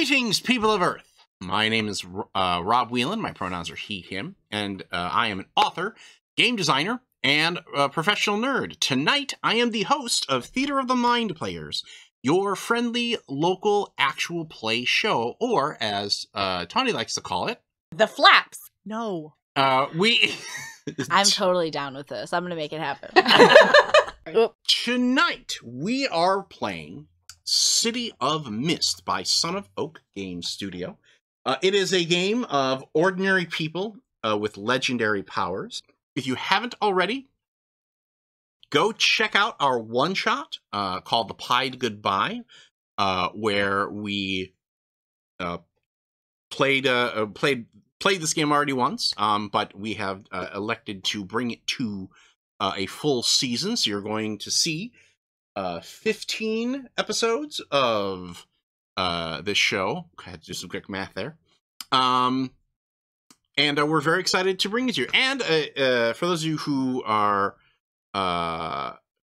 Greetings, people of Earth. My name is Rob Wieland. My pronouns are he, him, and I am an author, game designer, and a professional nerd. Tonight, I am the host of Theater of the Mind Players, your friendly, local, actual play show, or as Tawny likes to call it, The Flaps. No. I'm totally down with this. I'm going to make it happen. Tonight, we are playing City of Mist by Son of Oak Game Studio. It is a game of ordinary people with legendary powers. If you haven't already, go check out our one-shot called The Pied Goodbye, where we played this game already once, but we have elected to bring it to a full season, so you're going to see 15 episodes of this show. I had to do some quick math there. And we're very excited to bring it to you. And for those of you who are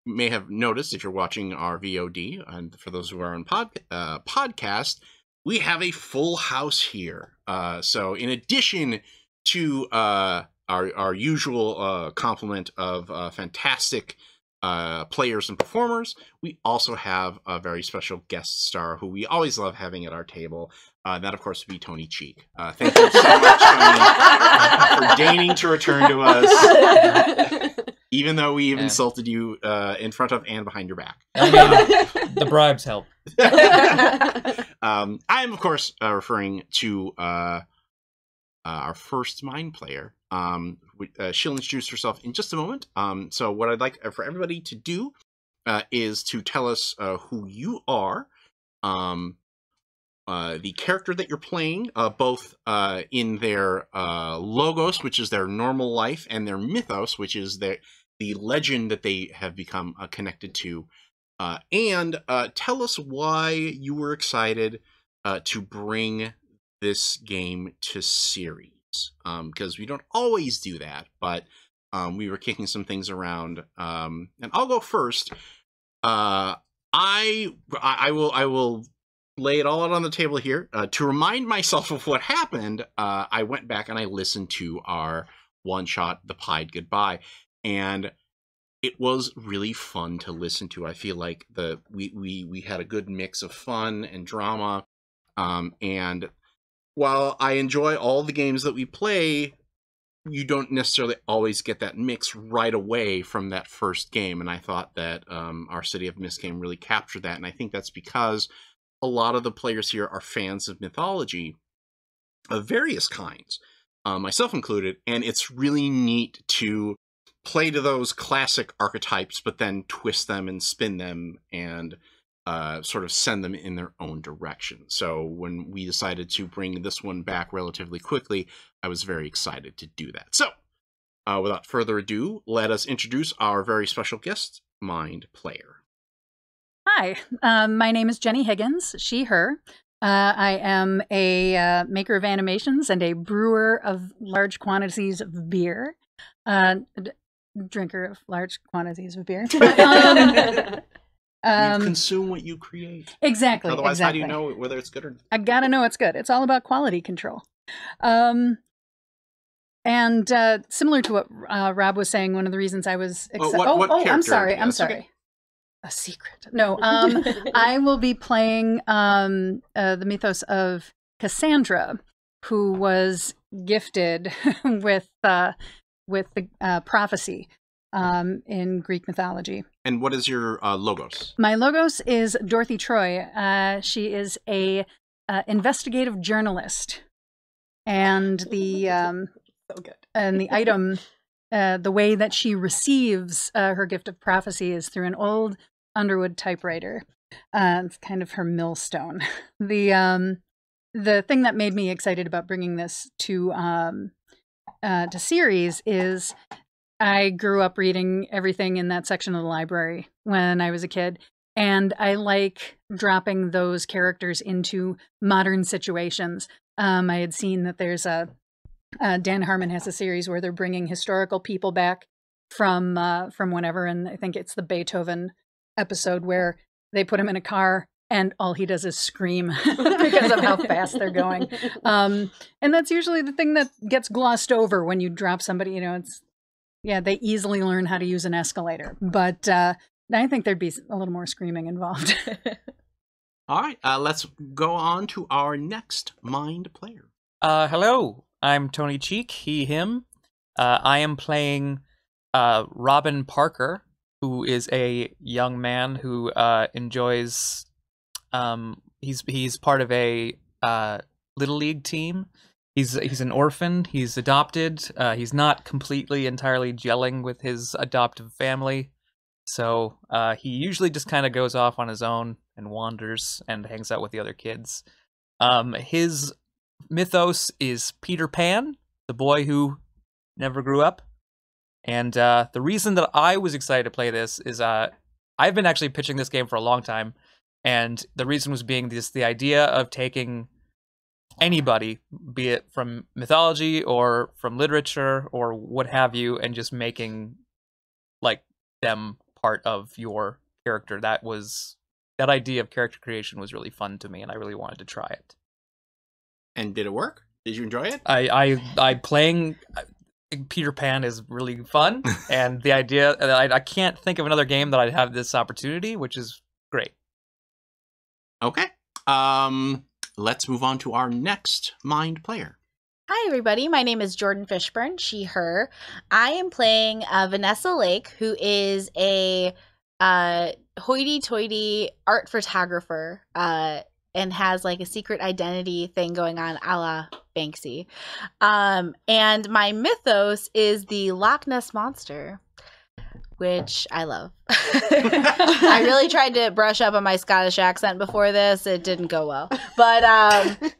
may have noticed, if you're watching our VOD, and for those who are on podcast, we have a full house here. So in addition to our usual complement of fantastic players and performers, we also have a very special guest star who we always love having at our table. That, of course, would be Tony Cheek. Thank you so much, Tony, for deigning to return to us, even though we've insulted you in front of and behind your back. The bribes help. I am, of course, referring to our first mind player. She'll introduce herself in just a moment. So what I'd like for everybody to do is to tell us who you are, the character that you're playing, both in their logos, which is their normal life, and their mythos, which is the legend that they have become connected to. And tell us why you were excited to bring this game to series. Because we don't always do that, but we were kicking some things around. And I'll go first. I will lay it all out on the table here. To remind myself of what happened, I went back and I listened to our one-shot, The Pied Goodbye, and it was really fun to listen to. I feel like we had a good mix of fun and drama, and while I enjoy all the games that we play, you don't necessarily always get that mix right away from that first game. And I thought that our City of Mist game really captured that. And I think that's because a lot of the players here are fans of mythology of various kinds, myself included. And it's really neat to play to those classic archetypes, but then twist them and spin them and sort of send them in their own direction. So when we decided to bring this one back relatively quickly, I was very excited to do that. So without further ado, let us introduce our very special guest, Mind Player. Hi, my name is Jenny Higgins, she, her. I am a maker of animations and a brewer of large quantities of beer. Drinker of large quantities of beer. You consume what you create. Exactly. Otherwise, exactly. how do you know whether it's good or not? I gotta know it's good. It's all about quality control. And similar to what Rob was saying, one of the reasons I was excited. I'm sorry. I'm sorry. Okay. A secret. No. I will be playing the mythos of Cassandra, who was gifted with the prophecy in Greek mythology. And what is your logos? My logos is Dorothy Troy. She is a investigative journalist, and the So good. and the item, the way that she receives her gift of prophecy is through an old Underwood typewriter. It's kind of her millstone. The thing that made me excited about bringing this to series is I grew up reading everything in that section of the library when I was a kid, and I like dropping those characters into modern situations. I had seen that there's Dan Harmon has a series where they're bringing historical people back from whenever, and I think it's the Beethoven episode where they put him in a car and all he does is scream because of how fast they're going. And that's usually the thing that gets glossed over when you drop somebody. They easily learn how to use an escalator, but I think there'd be a little more screaming involved. All right, let's go on to our next mind player. Hello, I'm Tony Cheek, he, him. I am playing Robin Parker, who is a young man who enjoys. He's part of a Little League team. He's an orphan. He's adopted. He's not completely entirely gelling with his adoptive family, so he usually just kind of goes off on his own and wanders and hangs out with the other kids. His mythos is Peter Pan, the boy who never grew up. And the reason that I was excited to play this is I've been actually pitching this game for a long time, and the reason was being the idea of taking anybody, be it from mythology or from literature or what have you, and just making like them part of your character. That idea of character creation was really fun to me, and I really wanted to try it. And did it work? Did you enjoy it? I playing Peter Pan is really fun, and the idea, I can't think of another game that I'd have this opportunity, which is great. Okay. Let's move on to our next mind player. Hi, everybody. My name is Jordan Fishburne, she, her. I am playing Vanessa Lake, who is a hoity-toity art photographer and has like a secret identity thing going on a la Banksy. And my mythos is the Loch Ness Monster, which I love. I really tried to brush up on my Scottish accent before this. It didn't go well. But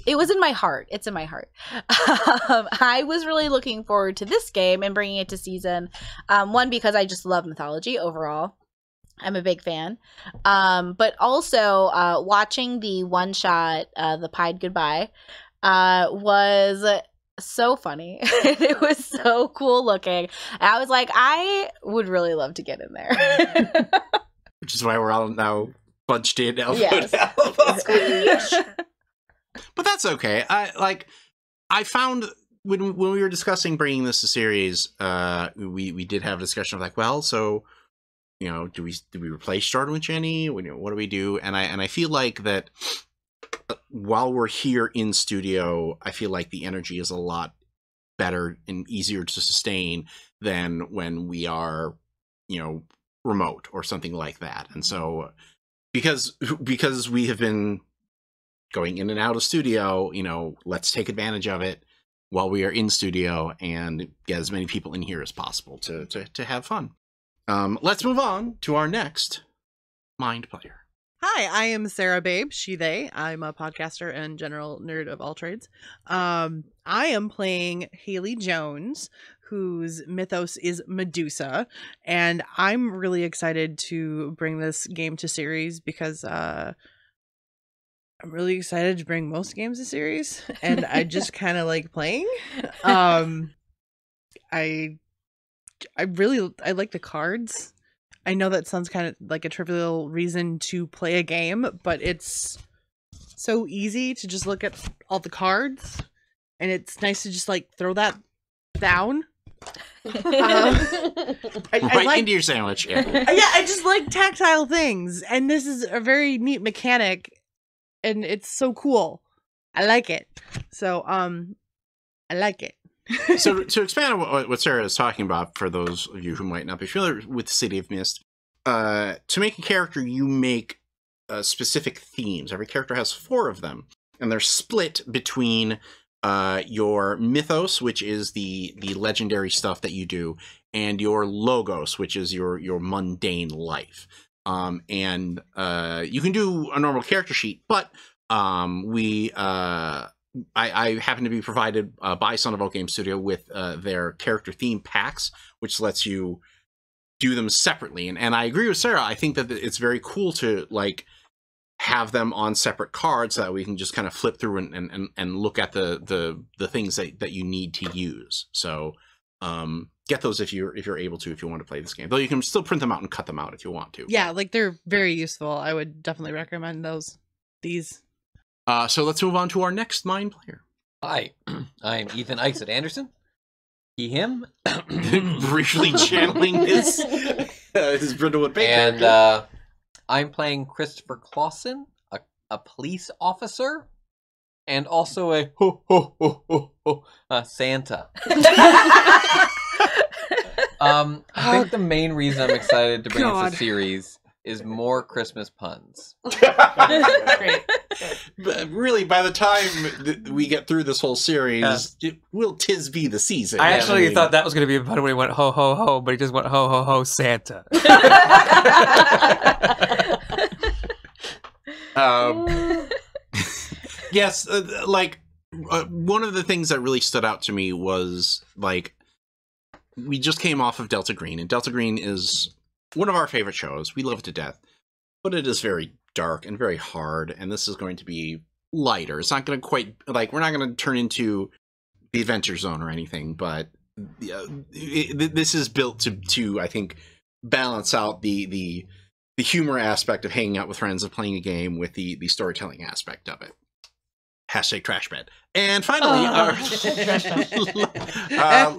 it was in my heart. It's in my heart. I was really looking forward to this game and bringing it to season. One, because I just love mythology overall. I'm a big fan. But also watching the one-shot, The Pied Goodbye, was so funny. It was so cool looking. And I was like, I would really love to get in there. Which is why we're all now bunched in. Yes. But that's okay. I found when we were discussing bringing this to series, we did have a discussion of like, well, so do we replace Jordan with Jenny? What do we do? And I feel like that while we're here in studio, I feel like the energy is a lot better and easier to sustain than when we are, remote or something like that. And so because we have been going in and out of studio, let's take advantage of it while we are in studio and get as many people in here as possible to have fun. Let's move on to our next mind player. Hi, I am Sarah Babe, she, they. I'm a podcaster and general nerd of all trades. I am playing Haley Jones, whose mythos is Medusa, and I'm really excited to bring this game to series because I'm really excited to bring most games to series, and I just kind of like playing. I like the cards. I know that sounds kind of like a trivial reason to play a game, but it's so easy to just look at all the cards, and it's nice to just like throw that down. Into your sandwich. Yeah. I just like tactile things, and this is a very neat mechanic, and it's so cool. I like it. So, I like it. So to expand on what Sarah is talking about, for those of you who might not be familiar with City of Mist, to make a character, you make specific themes. Every character has 4 of them, and they're split between your mythos, which is the legendary stuff that you do, and your logos, which is your mundane life. And you can do a normal character sheet, but I happen to be provided by Son of Oak Game Studio with their character theme packs, which lets you do them separately. And I agree with Sarah. I think that it's very cool to like have them on separate cards so that we can just kind of flip through and look at the things that you need to use. So get those if you're able to, if you want to play this game. Though you can still print them out and cut them out if you want to. Yeah, like they're very useful. I would definitely recommend these. So let's move on to our next mind player. Hi, I'm Ethan Ixet Anderson. He, him. Briefly channeling his Brindlewood Bay And character. I'm playing Christopher Clauson, a police officer, and also a Santa. I think the main reason I'm excited to bring this series is more Christmas puns. Great. But really, by the time we get through this whole series, it will 'tis be the season. I actually thought that was going to be a pun when he went ho ho ho, but he just went ho ho ho Santa. Yes, one of the things that really stood out to me was like we just came off of Delta Green, and Delta Green is one of our favorite shows. We love it to death, but it is very dark and very hard, and this is going to be lighter. It's not going to quite we're not going to turn into the Adventure Zone or anything, but this is built to I think balance out the humor aspect of hanging out with friends and playing a game with the storytelling aspect of it. Hashtag trash bed. And finally,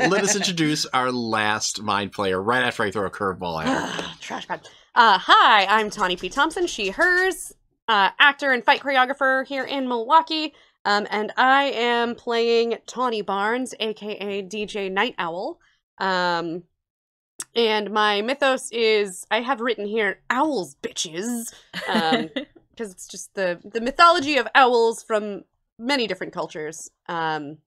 let us introduce our last mind player right after I throw a curveball at her. Trash bed. Hi, I'm Tawny P. Thompson, she, hers, actor and fight choreographer here in Milwaukee. And I am playing Tawny Barnes, aka DJ Night Owl. And my mythos is, I have written here, owls, bitches. Because it's just the mythology of owls from many different cultures. And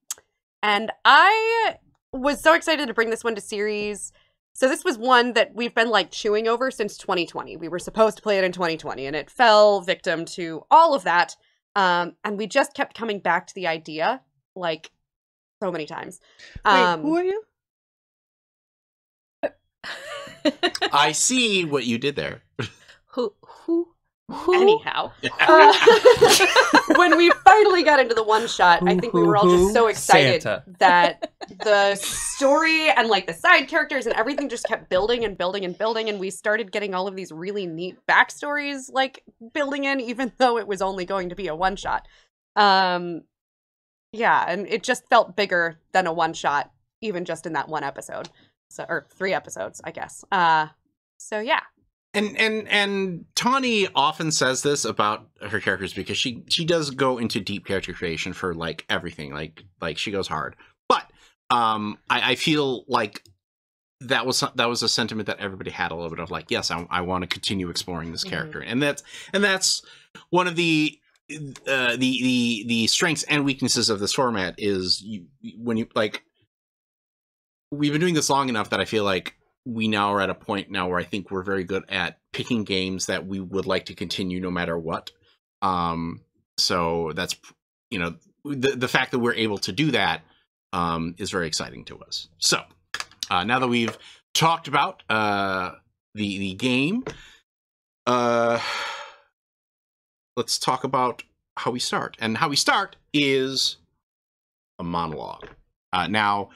I was so excited to bring this one to series. So this was one that we've been chewing over since 2020. We were supposed to play it in 2020 and it fell victim to all of that. And we just kept coming back to the idea so many times. Wait, who are you? I see what you did there. Who? Anyhow, when we finally got into the one shot, I think we were all just so excited that the story and the side characters and everything just kept building and building and building, and we started getting all of these really neat backstories building in, even though it was only going to be a one shot. Yeah, and it just felt bigger than a one shot, even just in that one episode, or 3 episodes, I guess. So yeah. And Tawny often says this about her characters because she does go into deep character creation for everything, like she goes hard. But I feel like that was a sentiment that everybody had a little bit of yes, I want to continue exploring this character, and that's one of the strengths and weaknesses of this format is when you we've been doing this long enough that I feel like we now are at a point now where I think we're very good at picking games that we would like to continue no matter what. So that's, the fact that we're able to do that is very exciting to us. So now that we've talked about the game, let's talk about how we start. And how we start is a monologue. Now,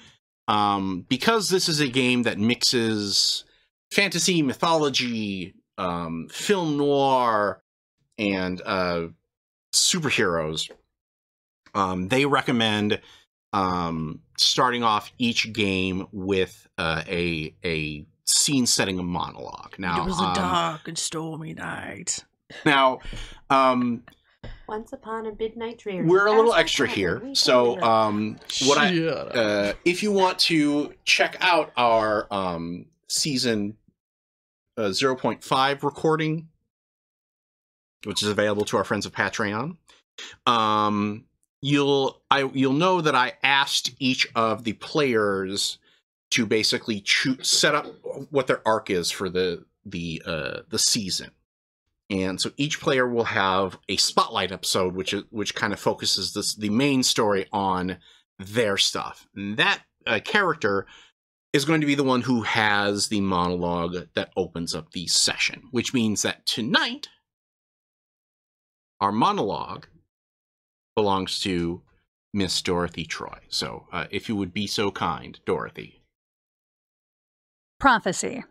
because this is a game that mixes fantasy, mythology, film noir, and superheroes, they recommend starting off each game with a scene-setting monologue. Now, it was a dark and stormy night. Now, once upon a midnight dreary. We're a little extra here, so if you want to check out our season 0.5 recording, which is available to our friends of Patreon, you'll know that I asked each of the players to basically set up what their arc is for the season. And so each player will have a spotlight episode, which kind of focuses the main story on their stuff. And that character is going to be the one who has the monologue that opens up the session, which means that tonight, our monologue belongs to Miss Dorothy Troy. So if you would be so kind, Dorothy. Prophecy.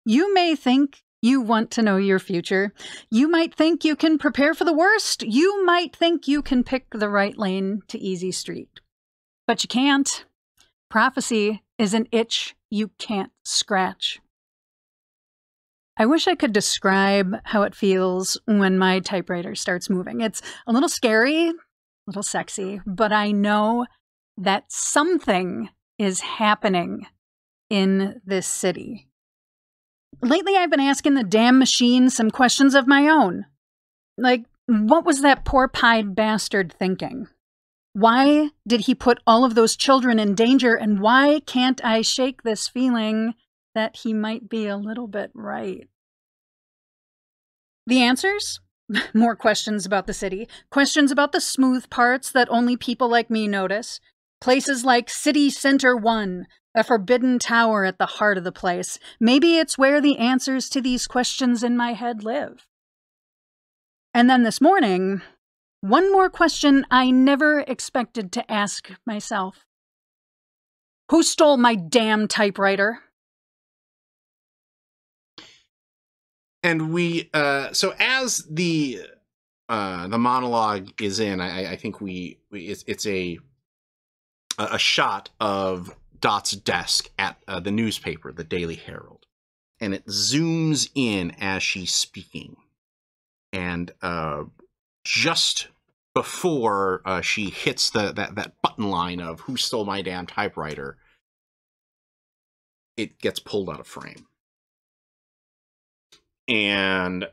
You may think you want to know your future. You might think you can prepare for the worst. You might think you can pick the right lane to easy street. But you can't. Prophecy is an itch you can't scratch. I wish I could describe how it feels when my typewriter starts moving. It's a little scary, a little sexy, but I know that something is happening in this city. Lately, I've been asking the damn machine some questions of my own. Like, what was that poor-pied bastard thinking? Why did he put all of those children in danger, and why can't I shake this feeling that he might be a little bit right? The answers? More questions about the city. Questions about the smooth parts that only people like me notice. Places like City Center 1, a forbidden tower at the heart of the place. Maybe it's where the answers to these questions in my head live. And then this morning, one more question I never expected to ask myself. Who stole my damn typewriter? And we, so as the monologue is in, I think it's a shot of Dot's desk at the newspaper, the Daily Herald, and it zooms in as she's speaking, and just before she hits that button line of "Who stole my damn typewriter," it gets pulled out of frame. And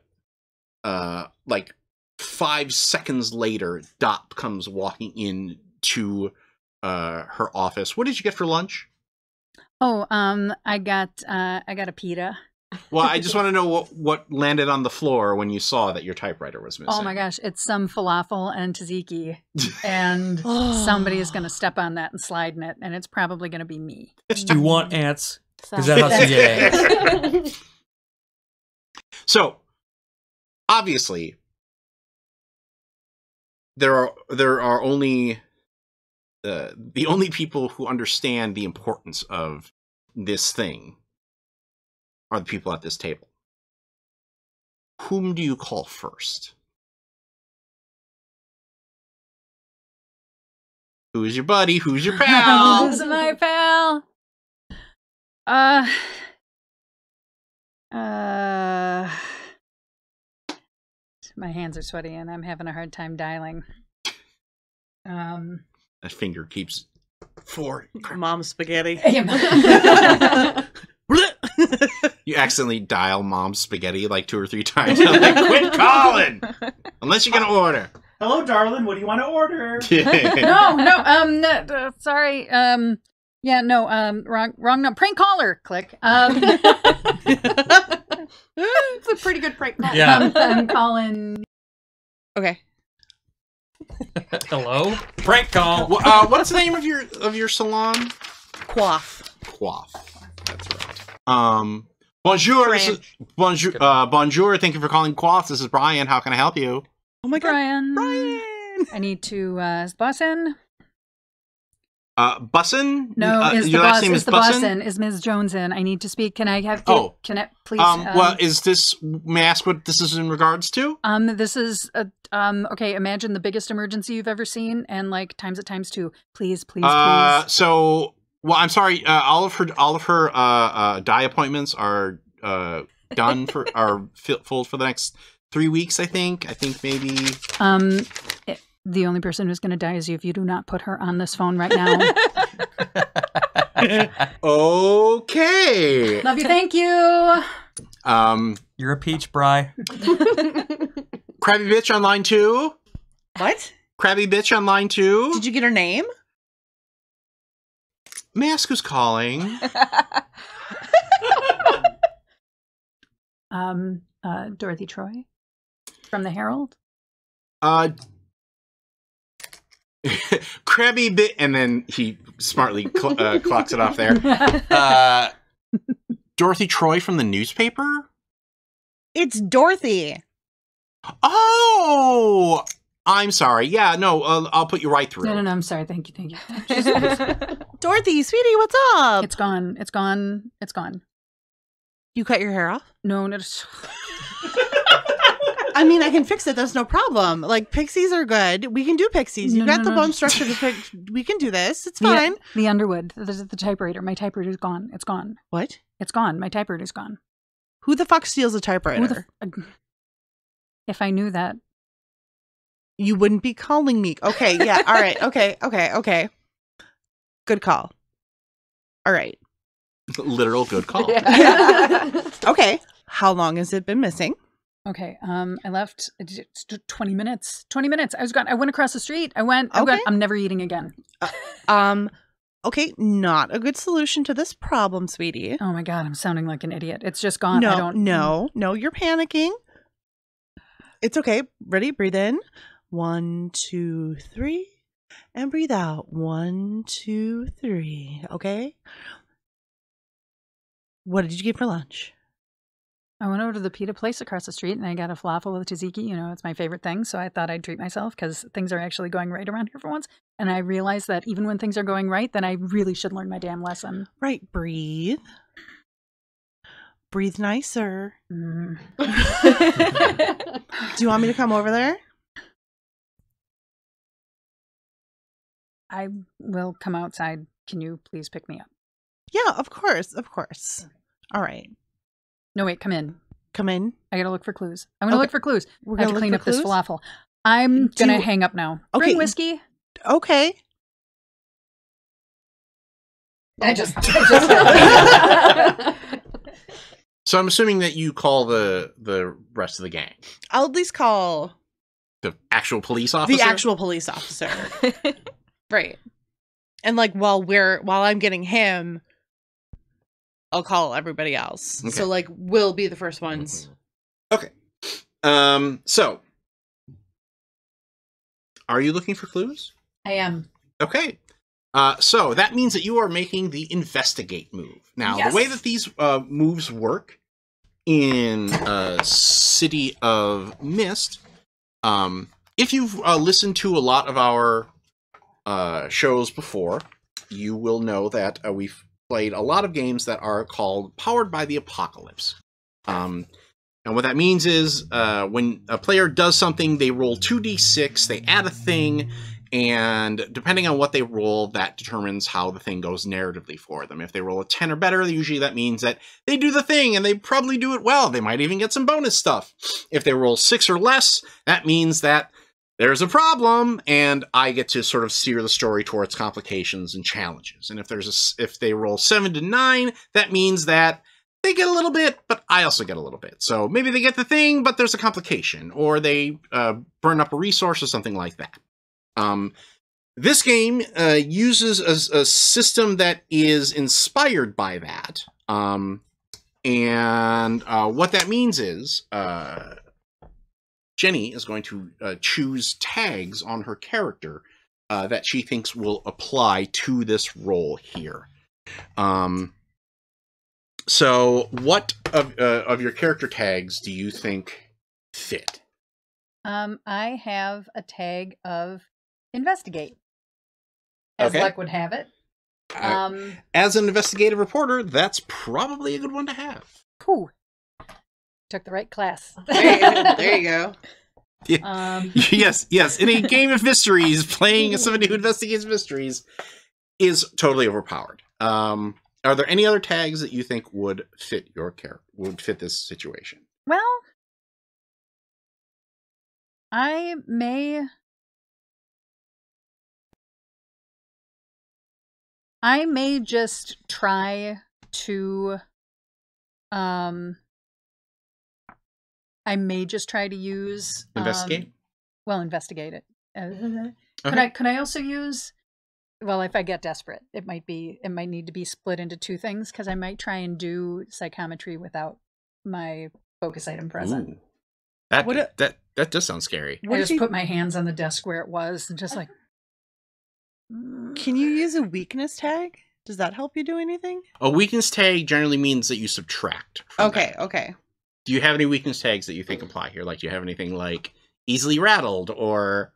like 5 seconds later, Dot comes walking in to her office. What did you get for lunch? Oh, I got a pita. Well, I just want to know what landed on the floor when you saw that your typewriter was missing. Oh my gosh, it's some falafel and tzatziki, and somebody is going to step on that and slide in it, and it's probably going to be me. Do you want ants? Because that has to get ants. So, obviously, there are only the only people who understand the importance of this thing are the people at this table. Whom do you call first? Who's your buddy? Who's your pal? Who's my pal? My hands are sweaty and I'm having a hard time dialing. That finger keeps forward. Mom spaghetti. You accidentally dial Mom's spaghetti like 2 or 3 times. I'm like, quit calling! Unless you're gonna order. Hello, darling. What do you want to order? No, sorry. Yeah, no, wrong number. Prank caller. Click. It's a pretty good prank call. Yeah. I'm calling. Okay. Hello? Prank call. What's the name of your salon? Quaff. That's right. Bonjour. This is, bonjour. Thank you for calling Quaff. This is Brian. How can I help you? Oh my God, Brian. I need to is boss in? Bussin? No, is your the last boss name is the boss in? Is Ms. Jones in? I need to speak. Can I have? Can I please? Well, is this? May I ask what this is in regards to? This is okay. Imagine the biggest emergency you've ever seen, and like times it times 2. Please. So, well, I'm sorry. All of her dye appointments are done are full for the next 3 weeks. I think maybe. The only person who's going to die is you if you do not put her on this phone right now. Okay. Love you. Thank you. You're a peach, Bri. Crabby bitch on line 2. What? Crabby bitch on line 2. Did you get her name? May I ask who's calling? Dorothy Troy from the Herald. Crabby bit, and then he smartly clocks it off there. Dorothy Troy from the newspaper? It's Dorothy. Oh, I'm sorry. Yeah, no, I'll put you right through. No, I'm sorry. Thank you. Dorothy, sweetie, what's up? It's gone. You cut your hair off? No. I mean, I can fix it. That's no problem. Like, pixies are good. We can do pixies. You got the bone structure to fix. We can do this. It's fine. The Underwood, the typewriter. My typewriter's gone. It's gone. What? It's gone. My typewriter's gone. Who the fuck steals a typewriter? If I knew that. You wouldn't be calling me. Okay, yeah, all right. Okay. Good call. All right. Literal good call. Okay. How long has it been missing? Okay. I left 20 minutes. 20 minutes. I was gone. I went across the street. I'm never eating again. Okay. Not a good solution to this problem, sweetie. Oh my God. I'm sounding like an idiot. It's just gone. No, you're panicking. It's okay. Ready? Breathe in. 1, 2, 3. And breathe out. 1, 2, 3. Okay. What did you get for lunch? I went over to the pita place across the street and I got a falafel with tzatziki. You know, it's my favorite thing. So I thought I'd treat myself because things are actually going right around here for once. And I realized that even when things are going right, then I really should learn my damn lesson. Right. Breathe. Breathe nicer. Do you want me to come over there? I will come outside. Can you please pick me up? Yeah, of course. All right. No, wait, come in. Come in. I gotta look for clues. I'm gonna look for clues. We're I have to clean up this falafel. I'm gonna hang up now. Okay. Bring whiskey. Okay. So I'm assuming that you call the rest of the gang. I'll at least call the actual police officer. The actual police officer. Right. And like while I'm getting him, I'll call everybody else. Okay. So like we'll be the first ones. Okay. So are you looking for clues? I am. Okay. So that means that you are making the investigate move. Now, the way that these moves work in City of Mist, if you've listened to a lot of our shows before, you will know that we've played a lot of games that are called Powered by the Apocalypse. And what that means is when a player does something, they roll 2d6, they add a thing, and depending on what they roll, that determines how the thing goes narratively for them. If they roll a 10 or better, usually that means that they do the thing, and they probably do it well. They might even get some bonus stuff. If they roll 6 or less, that means that there's a problem, and I get to sort of steer the story towards complications and challenges. And if they roll 7 to 9, that means that they get a little bit, but I also get a little bit. So maybe they get the thing, but there's a complication, or they burn up a resource or something like that. This game uses a system that is inspired by that. And what that means is Jenny is going to choose tags on her character that she thinks will apply to this role here. So what of your character tags do you think fit? I have a tag of investigate, as luck would have it. As an investigative reporter, that's probably a good one to have. Cool. Took the right class. There you go. Yeah. Yes. In a game of mysteries, playing somebody who investigates mysteries is totally overpowered. Are there any other tags that you think would fit your character, would fit this situation? Well, I may just try to use investigate. Investigate it. Okay. Could I also use? Well, if I get desperate, it might need to be split into two things because I might try and do psychometry without my focus item present. Ooh. That does sound scary. I just put my hands on the desk where it was and just like. Can you use a weakness tag? Does that help you do anything? A weakness tag generally means that you subtract. Okay. Do you have any weakness tags that you think apply here? Like, do you have anything like easily rattled or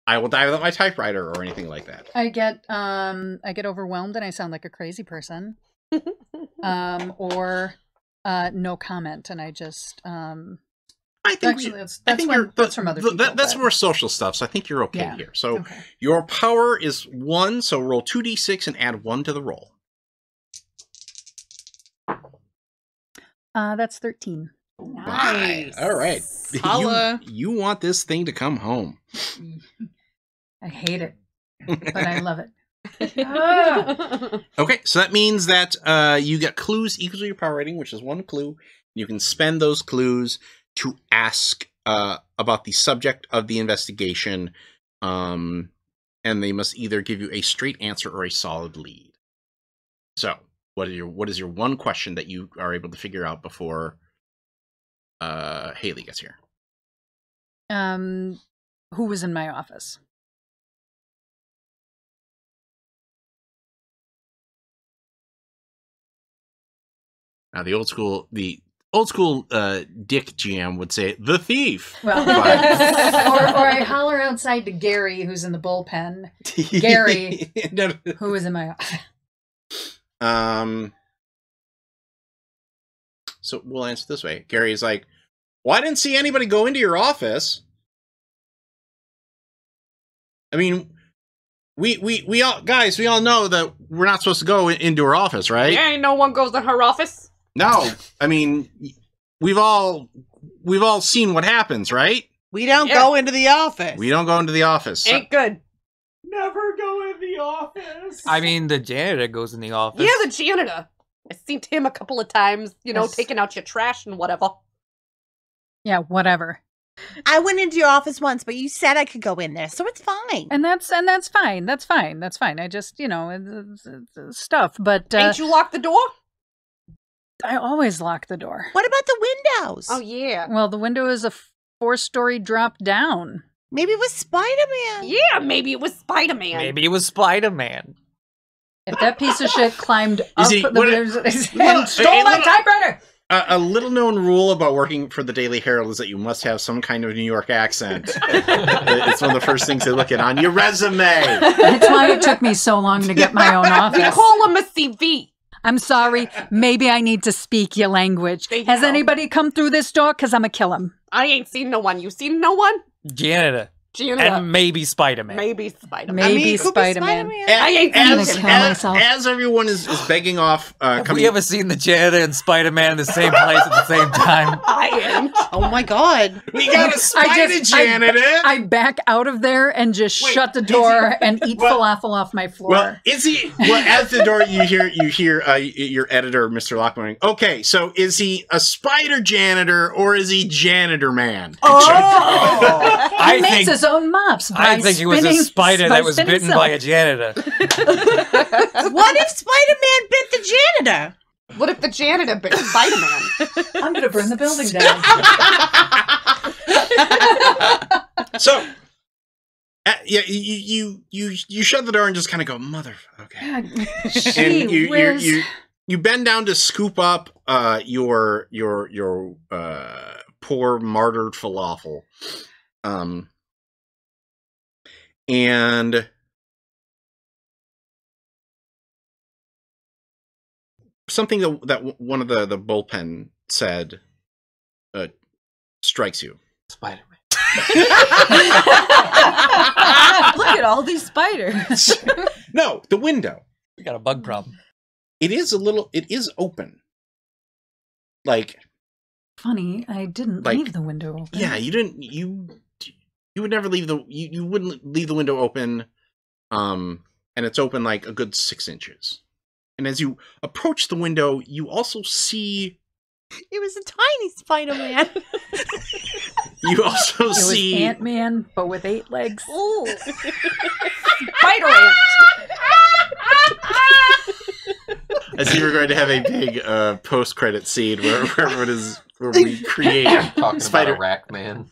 I will die without my typewriter or anything like that. I get overwhelmed and I sound like a crazy person. Or no comment, and I just I think that's from other people. That's more social stuff, so I think you're okay here. So your power is 1, so roll 2d6 and add 1 to the roll. That's 13. Nice. All right. Holla. You want this thing to come home. I hate it, but I love it. Okay, so that means that you get clues equal to your power rating, which is 1 clue. You can spend those clues to ask about the subject of the investigation, and they must either give you a straight answer or a solid lead. So, what is your one question that you are able to figure out before Haley gets here? Who was in my office? Now, the old school Dick GM would say the thief. Well, or I holler outside to Gary, who's in the bullpen. Gary, who is in my office. So we'll answer this way. Gary is like, "Well, I didn't see anybody go into your office. I mean, we all know that we're not supposed to go into her office, right? Yeah, ain't no one goes to her office. No, I mean, we've all seen what happens, right? We don't go into the office. We don't go into the office. Ain't good. Never go in the office. I mean, the janitor goes in the office. Yeah, the janitor. I've seen him a couple of times, taking out your trash and whatever. Yeah, whatever. I went into your office once, but you said I could go in there, so it's fine. And that's fine. That's fine. That's fine. I just, it's stuff. But ain't you locked the door? I always lock the door. What about the windows? Oh yeah. Well, the window is a 4-story drop down. Maybe it was Spider-Man. Yeah, maybe it was Spider-Man. Maybe it was Spider-Man. If that piece of shit climbed up and stole my typewriter. A little known rule about working for the Daily Herald is that you must have some kind of New York accent. It's one of the first things they look at on your resume. That's why it took me so long to get my own office. We call him a CV. I'm sorry. Maybe I need to speak your language. Has anybody come through this door? Because I'm going to kill him. I ain't seen no one. You seen no one? Janitor. And maybe Spider-Man. Maybe Spider-Man. Maybe Spider-Man. I ain't seen him. As everyone is begging off... Have we ever seen the janitor and Spider-Man in the same place at the same time? I am. Oh my god. We got a spider janitor! I back out of there and just shut the door and eat falafel off my floor. Well, at the door you hear your editor, Mr. Lockman. Okay, so is he a spider janitor or is he janitor man? He makes his own mops. I think it was a spider that was bitten by a janitor. What if Spider-Man bit the janitor? What if the janitor bit Spider-Man? I'm going to burn the building down. So, you shut the door and just kind of go, mother. Okay. And you bend down to scoop up your poor martyred falafel. And something that one of the bullpen said strikes you. Spider-Man. Look at all these spiders. No, the window. We got a bug problem. It is open. Like, funny, I didn't leave the window open. Yeah, you didn't. You would never leave you wouldn't leave the window open. And it's open like a good 6 inches. And as you approach the window, you also see. It was a tiny Spider-Man. You also see was Ant-Man, but with 8 legs. Ooh. Spider-Man. As you were going to have a big post-credit scene where we create talking Spider about a rack man.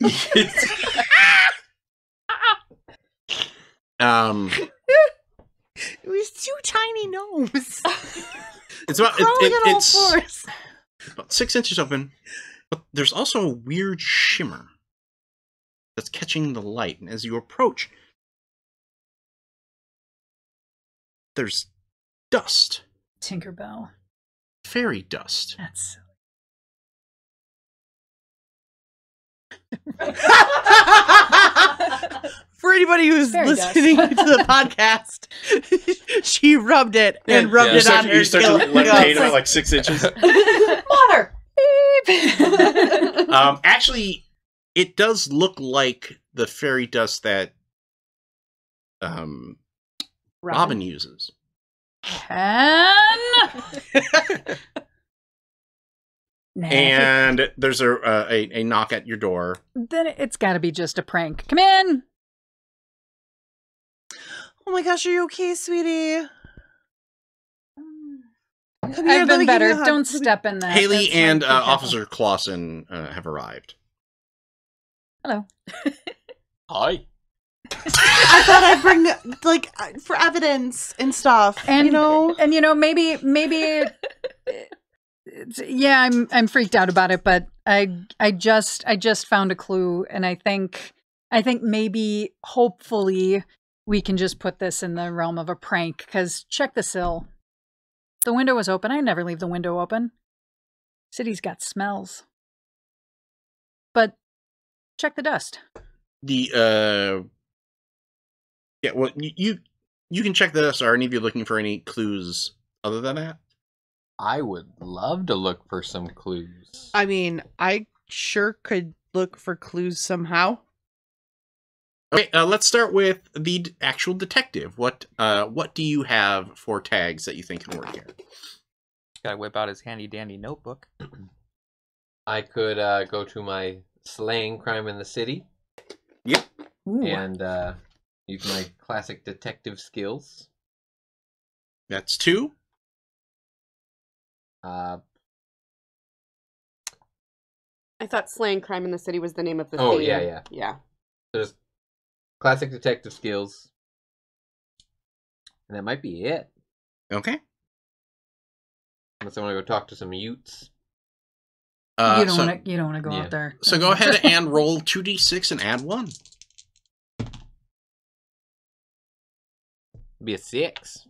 It was 2 tiny gnomes. It's about about 6 inches open, but there's also a weird shimmer that's catching the light. And as you approach, there's dust. Tinkerbell. Fairy dust. That's For anybody who's Fairy listening to the podcast, she rubbed it and rubbed it on her. You start to levitate about like 6 inches. Water. Actually, it does look like the fairy dust that Robin uses. And there's a knock at your door. Then it's got to be just a prank. Come in. Oh my gosh, are you okay, sweetie? I've been better. Don't step in that. Haley and Officer Clauson have arrived. Hello. Hi. I thought I'd bring like for evidence and stuff, And maybe yeah, I'm freaked out about it, but I just found a clue, and I think maybe hopefully we can just put this in the realm of a prank, because check the sill. The window was open. I never leave the window open. City's got smells. But check the dust. Yeah, well, you can check the dust. Are any of you looking for any clues other than that? I would love to look for some clues. I mean, I sure could look for clues somehow. Okay, let's start with the actual detective. What do you have for tags that you think can work here? Gotta whip out his handy dandy notebook. I could go to my slaying crime in the city. Yep. And use my classic detective skills. That's 2. I thought slaying crime in the city was the name of the Oh, theme. yeah. Yeah. There's classic detective skills. And that might be it. Okay. Unless I want to go talk to some Utes. You don't want to go out there. So go ahead and roll 2d6 and add 1. Be a 6.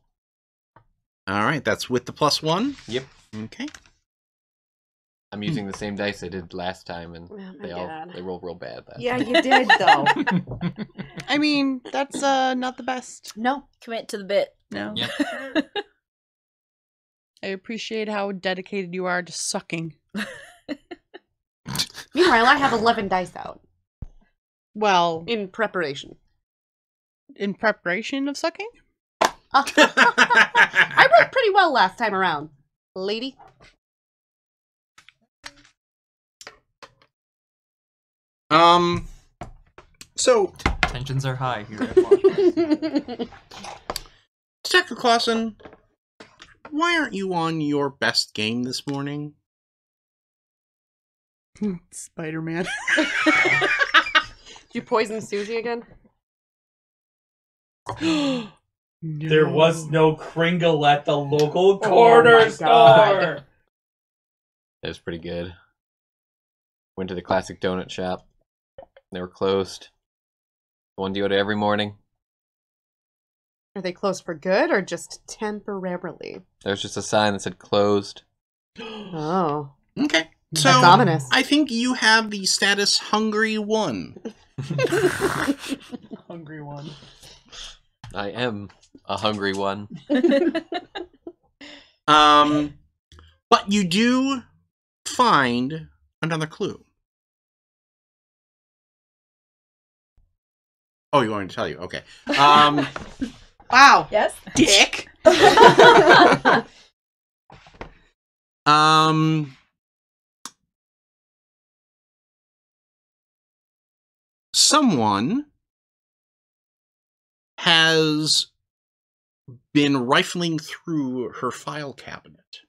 All right, that's with the +1. Yep. Okay. I'm using the same dice I did last time, and God. they roll real bad. Yeah, you did though. I mean, that's not the best. No, commit to the bit. No. Yep. I appreciate how dedicated you are to sucking. Meanwhile, I have 11 dice out Well, in preparation. in preparation of sucking? I rolled pretty well last time around, lady. So Tensions are high here at Washington. Detective Clauson, why aren't you on your best game this morning? Spider-Man. Did you poison Susie again? No. There was no Kringle at the local corner store. It was pretty good. Went to the classic donut shop. They were closed. The one you go to every morning. Are they closed for good or just temporarily? There was just a sign that said closed. Oh. Okay. So That's ominous. I think you have the status Hungry 1. Hungry one. I am a hungry one. But you do find another clue. Oh, you want me to tell you? Okay. Wow. Yes. Dick. Someone has been rifling through her file cabinet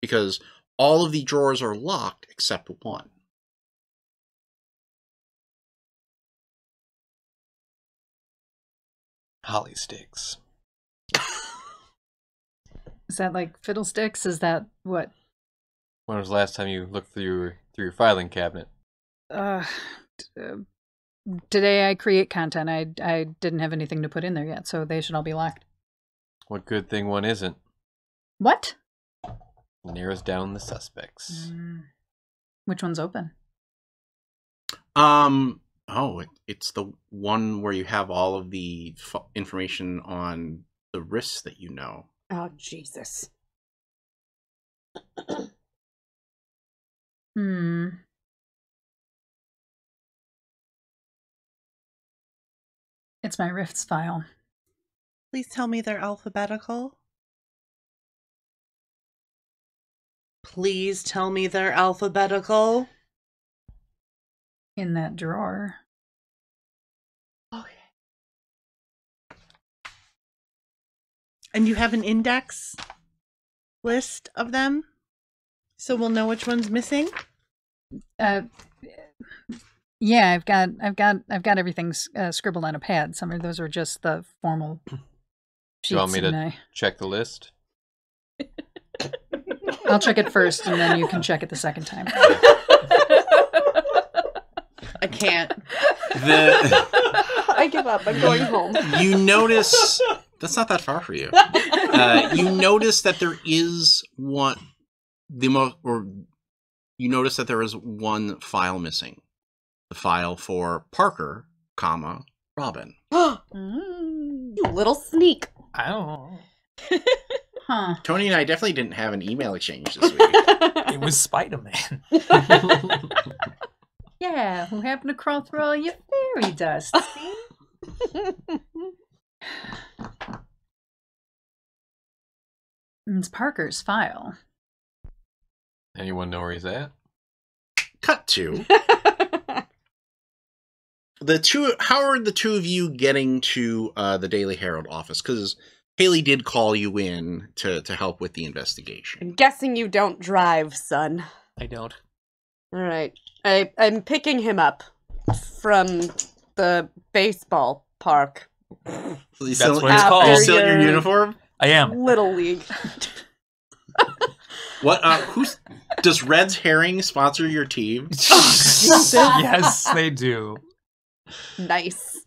because all of the drawers are locked except one. Holly sticks. Is that like fiddlesticks? Is that what? When was the last time you looked through your filing cabinet? Today I create content. I didn't have anything to put in there yet, so they should all be locked. What good thing one isn't? What? Narrows down the suspects. Which one's open? It's the one where you have all of the information on the risks that you know. Oh, Jesus. It's my Rifts file. Please tell me they're alphabetical. Please tell me they're alphabetical. In that drawer. Okay. And you have an index list of them? So we'll know which one's missing? Yeah, I've got everything scribbled on a pad. Some of those are just the formal sheets. Do you want me to check the list? I'll check it first, and then you can check it the second time. I can't. I give up. I'm going home. You notice that's not that far for you. You notice that there is one. You notice that there is one file missing. The file for Parker, Robin. You little sneak. I don't know. Huh. Tony and I definitely didn't have an email exchange this week. It was Spider-Man. Yeah, who happened to crawl through all your fairy dust, see? It's Parker's file. Anyone know where he's at? Cut to. How are the two of you getting to the Daily Herald office? Because Haley did call you in to help with the investigation. I'm guessing you don't drive, son. I don't. All right. I'm picking him up from the baseball park. That's what it's called. Are you still in your uniform? I am. Little League. What? Does Red's Herring sponsor your team? Yes, they do. Nice.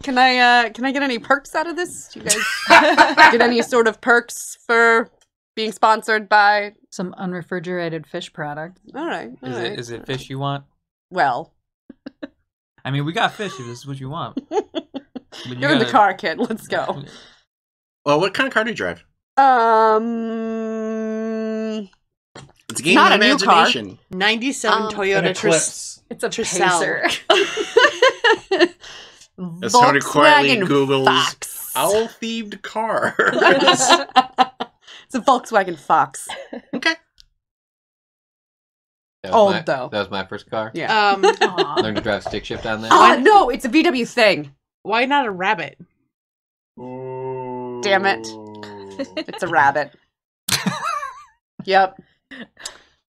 Can I get any perks out of this? Do you guys get any sort of perks for being sponsored by some unrefrigerated fish product? All right. Is it fish you want? Well, I mean, we got fish if this is what you want. You're in the car, kid. Let's go. Well, what kind of car do you drive? It's a game of imagination. 97 Toyota Eclipse. It's a Pacer. As Tony quietly Volkswagen Googles Fox. owl-themed car. It's a Volkswagen Fox. Okay. Old, though. That was my first car. Yeah. Learned to drive stick shift on there. Oh, no, it's a VW thing. Why not a rabbit? Damn it. It's a rabbit. Yep.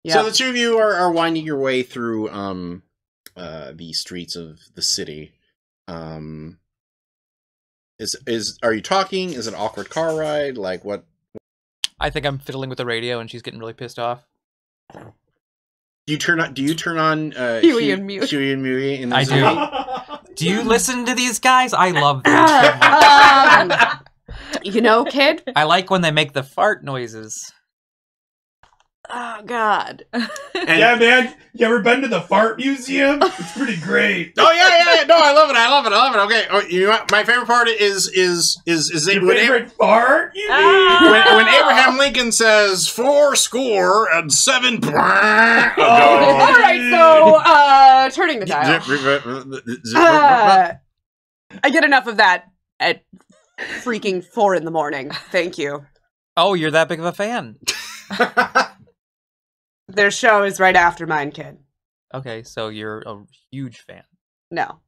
So the two of you are winding your way through the streets of the city. Are you talking? Is it an awkward car ride? Like what? I think I'm fiddling with the radio and she's getting really pissed off. Do you turn on Huey and Muey? Huey and Muey in the I city? do. Do you listen to these guys? I love them. You know, kid? I like when they make the fart noises. Oh, God. Yeah, man. You ever been to the fart museum? It's pretty great. Oh yeah. No, I love it. Okay. Oh, you know what? My favorite part is Your favorite fart? You mean? when Abraham Lincoln says 77. All right, so turning the dial. I get enough of that at freaking 4 a.m. Thank you. Oh, you're that big of a fan. Their show is right after mine, kid. Okay, so you're a huge fan. No.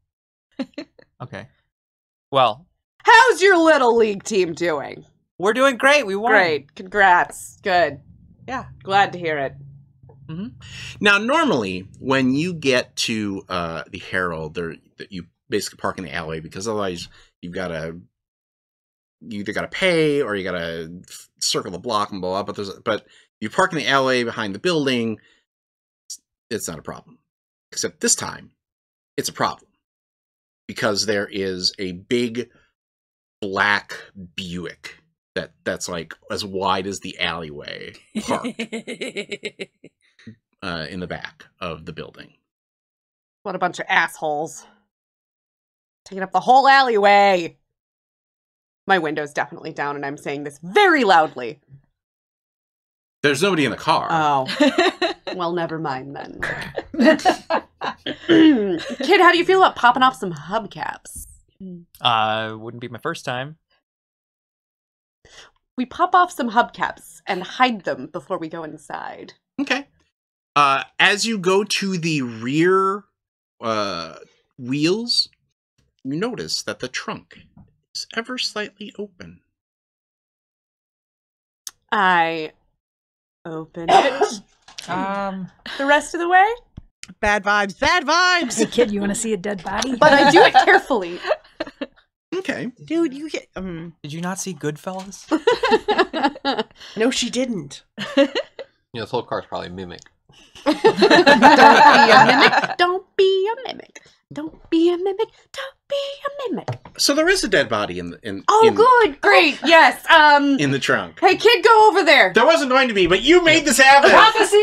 Okay. Well, how's your little league team doing? We're doing great. We won. Great. Congrats. Good. Yeah, glad to hear it. Mm-hmm. Now, normally, when you get to the Herald, you basically park in the alleyway because otherwise you either got to pay or you got to circle the block and blah, blah. But you park in the alleyway behind the building, it's not a problem. Except this time, it's a problem. Because there is a big black Buick that's like as wide as the alleyway parked in the back of the building. What a bunch of assholes. Taking up the whole alleyway. My window's definitely down, and I'm saying this very loudly. There's nobody in the car. Oh. Well, never mind then. Kid, how do you feel about popping off some hubcaps? Wouldn't be my first time. We pop off some hubcaps and hide them before we go inside. Okay. As you go to the rear wheels, you notice that the trunk is ever slightly open. I open it. The rest of the way? Bad vibes, bad vibes! Hey, kid, you want to see a dead body? But I do it carefully. Okay. Dude, you get... Did you not see Goodfellas? No, she didn't. This whole car's probably mimic. Don't be a mimic. Don't be a mimic. Don't be a mimic. Don't be a mimic. So there is a dead body in good, great, yes. in the trunk. Hey, kid, go over there. There wasn't going to be, but you made this happen. Prophecy.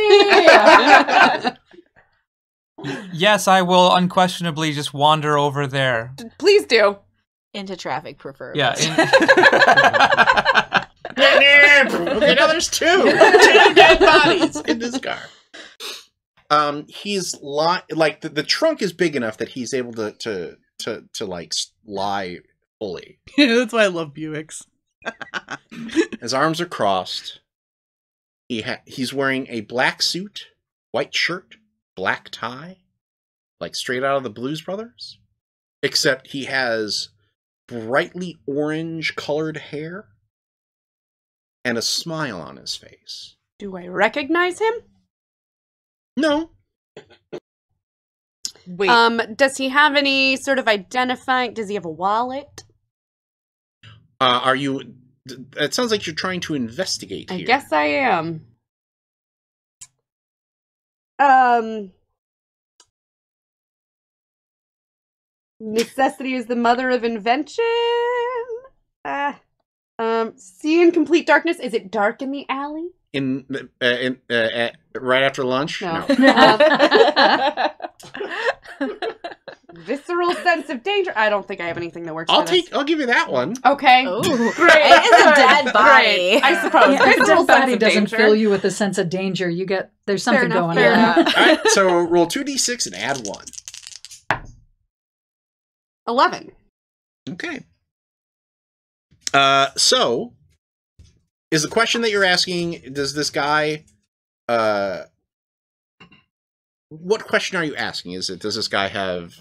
Yes, I will unquestionably just wander over there. Please do. Into traffic, preferably. Yeah. Okay, now there's two dead bodies in this car. He's like the trunk is big enough that he's able to like lie fully. That's why I love Buicks. His arms are crossed. He's wearing a black suit, white shirt, black tie, like straight out of the Blues Brothers. Except he has brightly orange colored hair and a smile on his face. Do I recognize him? No. Wait. Does he have any sort of identifying? Does he have a wallet? Are you? It sounds like you're trying to investigate here. I guess I am. Necessity is the mother of invention. See in complete darkness. Is it dark in the alley? Right after lunch? No. Visceral sense of danger. I don't think I have anything that works. I'll give you that one. Okay. Ooh. Great. It is a dead body. Great. I suppose. Yeah, if a Visceral dead body sense of doesn't danger. fill you with a sense of danger, there's something enough, going fair on. enough. All right, so roll 2d6 and add 1. 11. Okay. So is the question that you're asking, does this guy what question are you asking? Does this guy have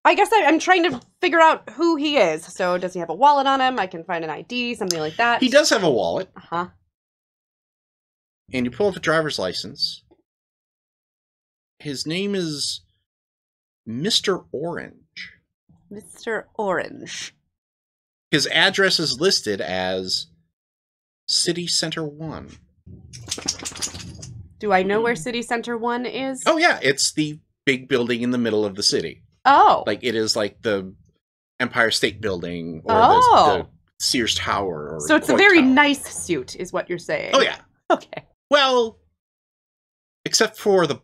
I guess I'm trying to figure out who he is. So does he have a wallet on him? I can find an ID, something like that. He does have a wallet. Uh-huh. And you pull up a driver's license. His name is Mr. Orange. Mr. Orange. His address is listed as City Center 1. Do I know where City Center 1 is? Oh yeah, it's the big building in the middle of the city. Oh. Like it is like the Empire State Building or the Sears Tower. Or so it's a Coit very Tower. nice suit, is what you're saying. Oh yeah. Okay. Well, except for the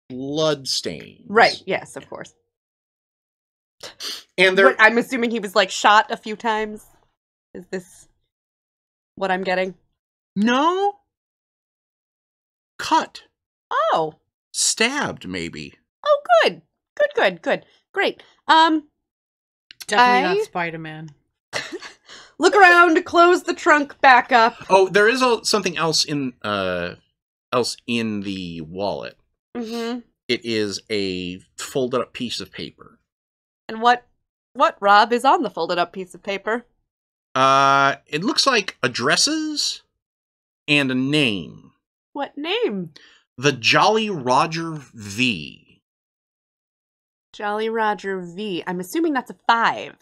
blood stains. Right. Yes, of course. And there, I'm assuming he was like shot a few times. Is this what I'm getting? No. Cut. Oh. Stabbed, maybe. Oh, good. Good. Great. Definitely not Spider-Man. Look around, close the trunk back up. Oh, there is something else in the wallet. Mm-hmm. It is a folded up piece of paper. And what Rob is on the folded up piece of paper? It looks like addresses and a name. What name? The Jolly Roger V. Jolly Roger V. I'm assuming that's a 5.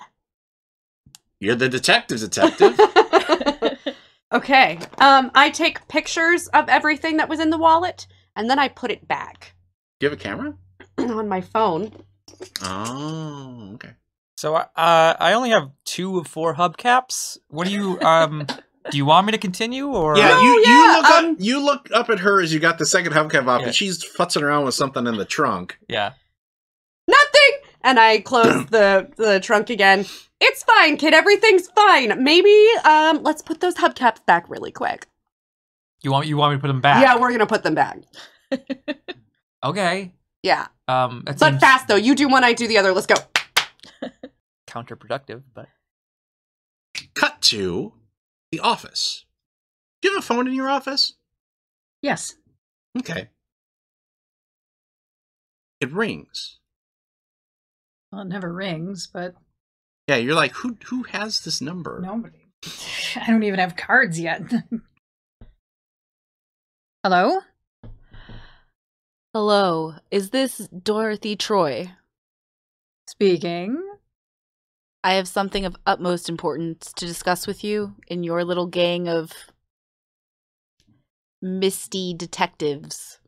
You're the detective. Okay. I take pictures of everything that was in the wallet, and then I put it back. Do you have a camera? On my phone. Oh, okay. So I only have 2 of 4 hubcaps. What do you do you want me to continue or? Yeah, you look up at her as you got the second hubcap off, and she's futzing around with something in the trunk. Yeah. Nothing. And I close the trunk again. It's fine, kid. Everything's fine. Maybe let's put those hubcaps back really quick. You want me to put them back? Yeah, we're gonna put them back. Okay. Yeah. But seems fast though. You do one, I do the other. Let's go. Counterproductive, but cut to the office. Do you have a phone in your office? Yes. Okay. It rings. Well, it never rings, but yeah, you're like, who has this number? Nobody. I don't even have cards yet. Hello? Hello. Is this Dorothy Troy? Speaking. I have something of utmost importance to discuss with you in your little gang of misty detectives.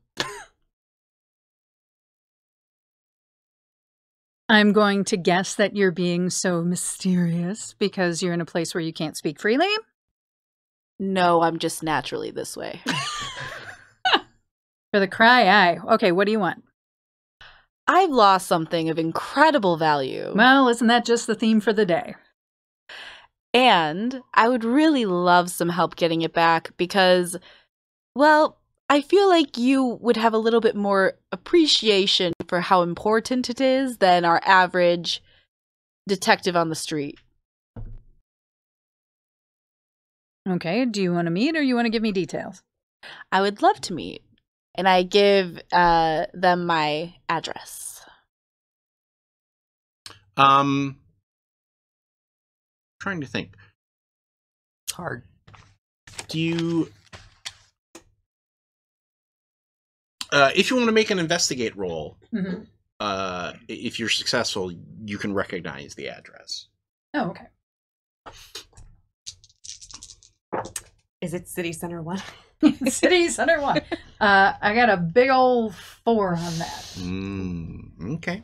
I'm going to guess that you're being so mysterious because you're in a place where you can't speak freely? No, I'm just naturally this way. For the cry, aye. Okay, what do you want? I've lost something of incredible value. Well, isn't that just the theme for the day? And I would really love some help getting it back because, well, I feel like you would have a little bit more appreciation for how important it is than our average detective on the street. Okay, do you want to meet or you want to give me details? I would love to meet. And I give them my address. Trying to think. It's hard. Do you... if you want to make an investigate roll, if you're successful, you can recognize the address. Oh, okay. Is it City Center 1? City Center 1. I got a big old 4 on that. Okay.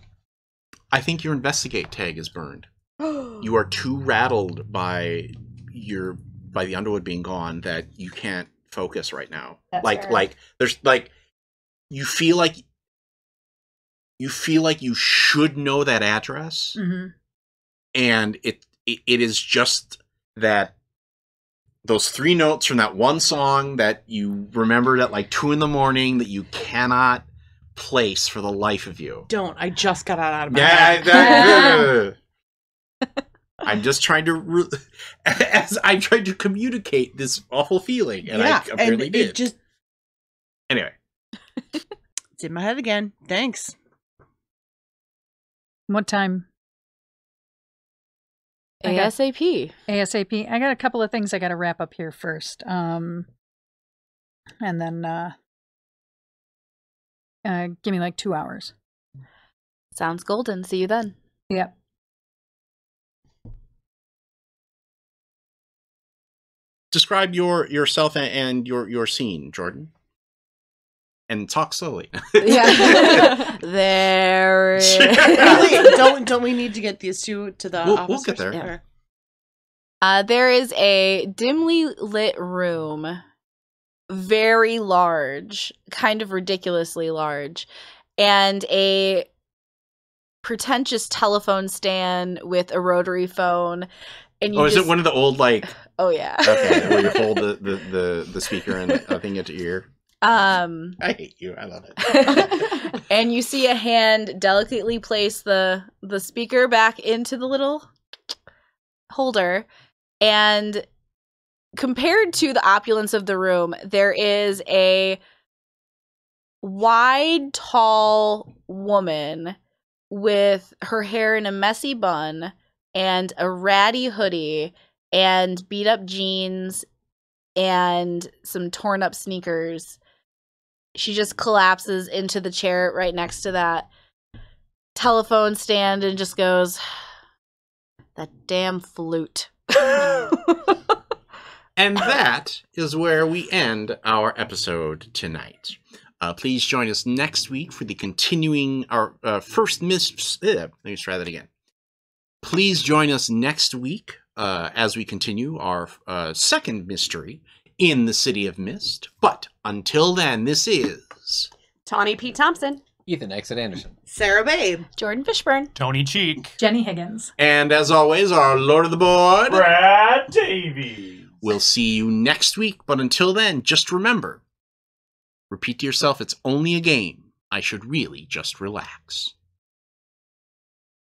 I think your investigate tag is burned. You are too rattled by the Underwood being gone that you can't focus right now. That's like there's you feel like you should know that address, and it is just that. Those 3 notes from that one song that you remembered at like 2 a.m. that you cannot place for the life of you. Don't. I just got out of my head. I'm just trying to, as I'm trying to communicate this awful feeling, and I apparently did. It just... Anyway. It's in my head again. Thanks. What time? ASAP. ASAP. I got a couple of things I got to wrap up here first. And then give me like 2 hours. Sounds golden. See you then. Yep. Describe yourself and your scene, Jordan. And talk slowly. Yeah. There is. Really, don't we need to get these 2 to the office? We'll get there. Yeah. There is a dimly lit room, very large, kind of ridiculously large, and a pretentious telephone stand with a rotary phone. And is it one of the old like? Oh yeah. Okay, where you hold the speaker and the thing into your ear. I hate you. I love it. And you see a hand delicately place the speaker back into the little holder. And compared to the opulence of the room, there is a wide, tall woman with her hair in a messy bun and a ratty hoodie and beat up jeans and some torn up sneakers. She just collapses into the chair right next to that telephone stand and just goes, "That damn flute." And that is where we end our episode tonight. Please join us next week for the continuing our first let me try that again. Please join us next week as we continue our second mystery in the City of Mist. But until then, this is Tawny P. Thompson, Ethan Exit Anderson, Sarah Babe, Jordan Fishburne, Tony Cheek, Jenny Higgins. And as always, our Lord of the Board, Brad Davies. We'll see you next week, but until then, just remember, repeat to yourself, it's only a game. I should really just relax.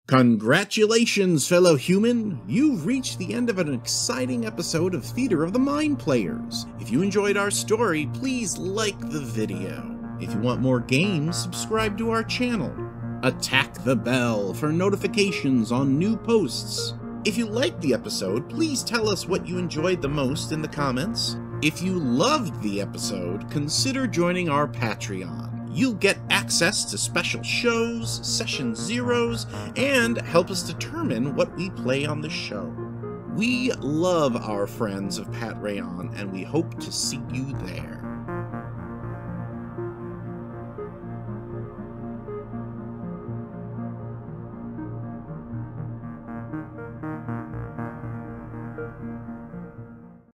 Congratulations, fellow human! You've reached the end of an exciting episode of Theater of the Mind Players. If you enjoyed our story, please like the video. If you want more games, subscribe to our channel. Attack the bell for notifications on new posts. If you liked the episode, please tell us what you enjoyed the most in the comments. If you loved the episode, consider joining our Patreon. You'll get access to special shows, session zeros, and help us determine what we play on the show. We love our friends of Pat Rayon, and we hope to see you there.